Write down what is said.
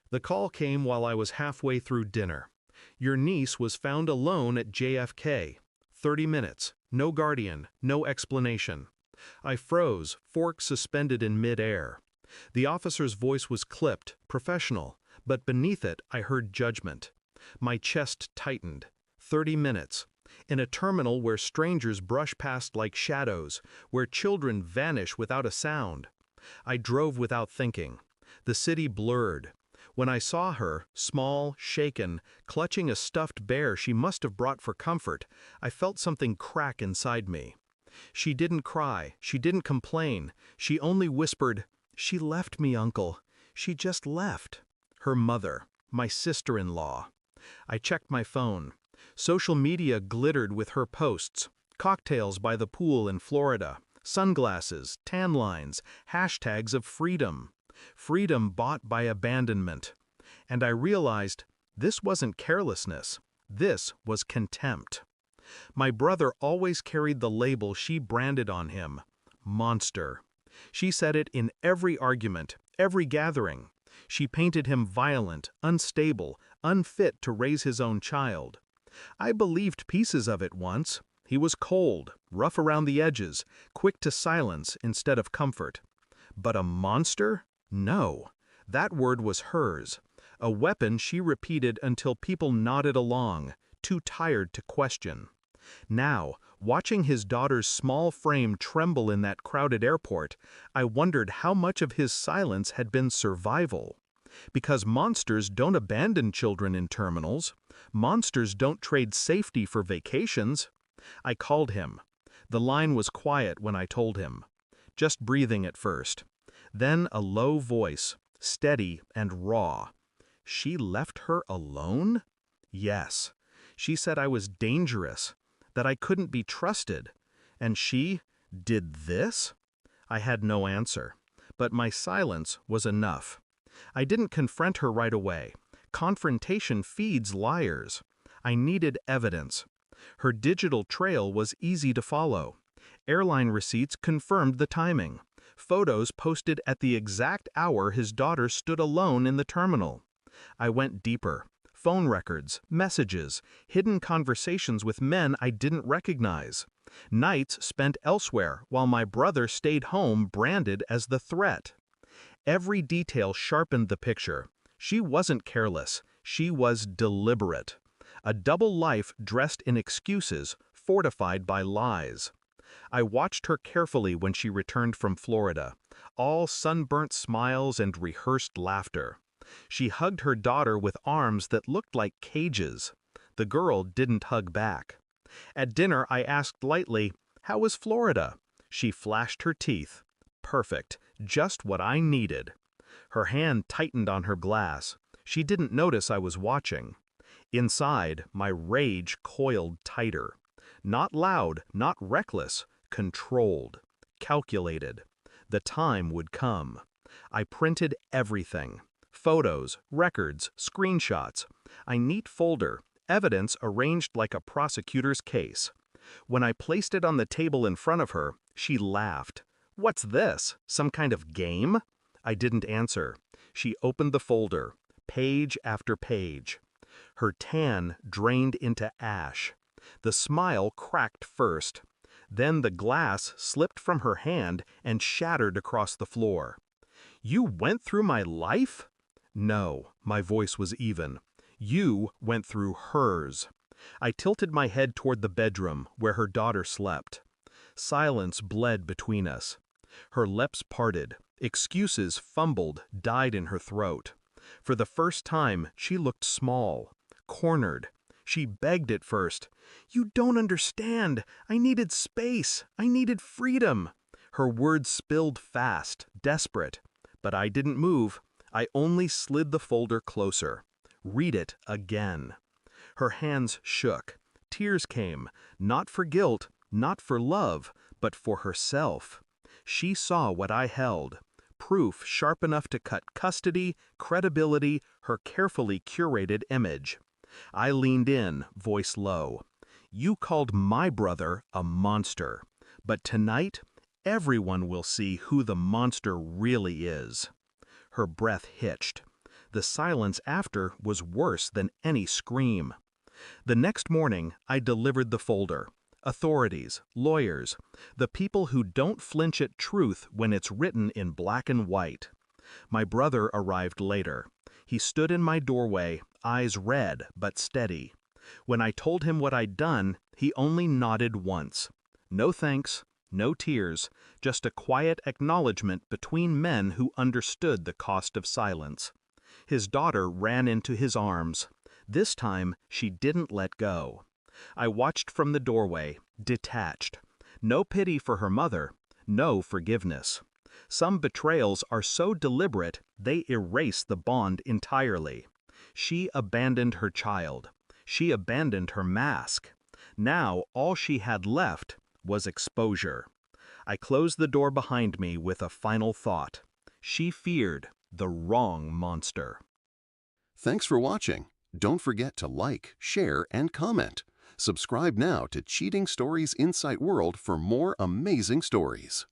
The call came while I was halfway through dinner. Your niece was found alone at JFK. 30 minutes. No guardian. No explanation. I froze, fork suspended in mid-air. The officer's voice was clipped, professional, but beneath it I heard judgment. My chest tightened. 30 minutes. In a terminal where strangers brush past like shadows, where children vanish without a sound. I drove without thinking. The city blurred. When I saw her, small, shaken, clutching a stuffed bear she must have brought for comfort, I felt something crack inside me. She didn't cry, she didn't complain, she only whispered, "She left me, Uncle. She just left." Her mother, my sister-in-law. I checked my phone. Social media glittered with her posts. Cocktails by the pool in Florida, sunglasses, tan lines, hashtags of freedom. Freedom bought by abandonment. And I realized this wasn't carelessness. This was contempt. My brother always carried the label she branded on him. Monster. She said it in every argument, every gathering. She painted him violent, unstable, unfit to raise his own child. I believed pieces of it once. He was cold, rough around the edges, quick to silence instead of comfort. But a monster? No. That word was hers. A weapon she repeated until people nodded along, too tired to question. Now, watching his daughter's small frame tremble in that crowded airport, I wondered how much of his silence had been survival. Because monsters don't abandon children in terminals. Monsters don't trade safety for vacations. I called him. The line was quiet when I told him. Just breathing at first. Then a low voice, steady and raw. She left her alone? Yes. She said I was dangerous, that I couldn't be trusted. And she did this? I had no answer, but my silence was enough. I didn't confront her right away. Confrontation feeds liars. I needed evidence. Her digital trail was easy to follow. Airline receipts confirmed the timing. Photos posted at the exact hour his daughter stood alone in the terminal. I went deeper. Phone records, messages, hidden conversations with men I didn't recognize. Nights spent elsewhere while my brother stayed home branded as the threat. Every detail sharpened the picture. She wasn't careless. She was deliberate. A double life dressed in excuses, fortified by lies. I watched her carefully when she returned from Florida, all sunburnt smiles and rehearsed laughter. She hugged her daughter with arms that looked like cages. The girl didn't hug back. At dinner, I asked lightly, "How was Florida?" She flashed her teeth. Perfect, just what I needed. Her hand tightened on her glass. She didn't notice I was watching. Inside, my rage coiled tighter. Not loud, not reckless, controlled, calculated. The time would come. I printed everything. Photos, records, screenshots. A neat folder, evidence arranged like a prosecutor's case. When I placed it on the table in front of her, she laughed. "What's this? Some kind of game?" I didn't answer. She opened the folder, page after page. Her tan drained into ash. The smile cracked first. Then the glass slipped from her hand and shattered across the floor. "You went through my life?" "No," my voice was even. "You went through hers." I tilted my head toward the bedroom where her daughter slept. Silence bled between us. Her lips parted. Excuses fumbled, died in her throat. For the first time, she looked small, cornered. She begged at first, "You don't understand. I needed space. I needed freedom." Her words spilled fast, desperate. But I didn't move. I only slid the folder closer. Read it again. Her hands shook. Tears came, not for guilt, not for love, but for herself. She saw what I held. Proof sharp enough to cut custody, credibility, her carefully curated image. I leaned in, voice low. "You called my brother a monster. But tonight, everyone will see who the monster really is." Her breath hitched. The silence after was worse than any scream. The next morning, I delivered the folder. Authorities, lawyers, the people who don't flinch at truth when it's written in black and white. My brother arrived later. He stood in my doorway, eyes red but steady. When I told him what I'd done, he only nodded once. No thanks, no tears, just a quiet acknowledgement between men who understood the cost of silence. His daughter ran into his arms. This time, she didn't let go. I watched from the doorway, detached. No pity for her mother, no forgiveness. Some betrayals are so deliberate, they erase the bond entirely. She abandoned her child. She abandoned her mask. Now all she had left was exposure. I closed the door behind me with a final thought. She feared the wrong monster. Thanks for watching. Don't forget to like, share, and comment. Subscribe now to Cheating Stories Insight World for more amazing stories.